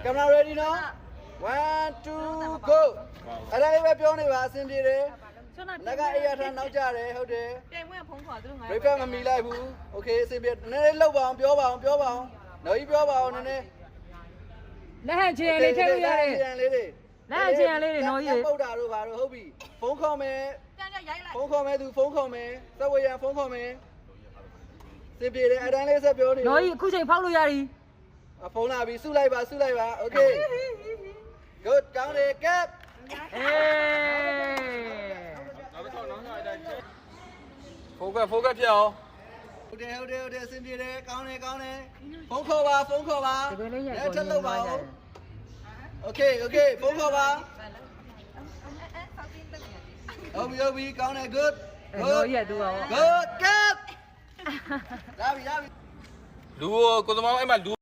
Camera ready now 1 2 go အဲ့ဒါလေးပဲပြောနေပါအဆင်ပြေတယ်လက်ကအေးရထားနောက်ကြတယ်ဟုတ်တယ်ပြန်ဝင်ဖုန်းခေါ်သူတို့ငါ break မမီလိုက်ဘူး okay အဆင်ပြေနည်းနည်းလောက်ပါအောင်ပြောပါအောင်နော်ကြီးပြောပါအောင်နည်းနည်း လက်ဟန်ချင်လေးထည့်လို့ရတယ် ချင်လေးတွေ လက်ဟန်ချင်လေးတွေနော်ကြီး ပုတ်တာတို့ဘာတို့ဟုတ်ပြီဖုန်းခေါ်မယ် ပြန်ကြရိုက်လိုက် ဖုန်းခေါ်မယ်သူဖုန်းခေါ်မယ်စက်ဝေးရဖုန်းခေါ်မယ်အဆင်ပြေတယ်အတန်းလေးဆက်ပြောနေ နော်ကြီးအခုချိန်ဖောက်လို့ရပြီ ဖုန်းလာပြီစုလိုက်ပါ okay good ကောင်းတယ် cap အေး focus ဖြစ်အောင် ဟုတ်တယ်အဆင်ပြေတယ်ကောင်းတယ်ဖုန်းခေါ်ပါလက်ထပ်လုပ်ပါဦး okay ဖုန်းခေါ်ပါဟုတ်ပြီကောင်းတယ် good နော်ကြီးကတူပါဘော good cap ရပြီ လူကိုကိုသမောင်းအဲ့မှာလူ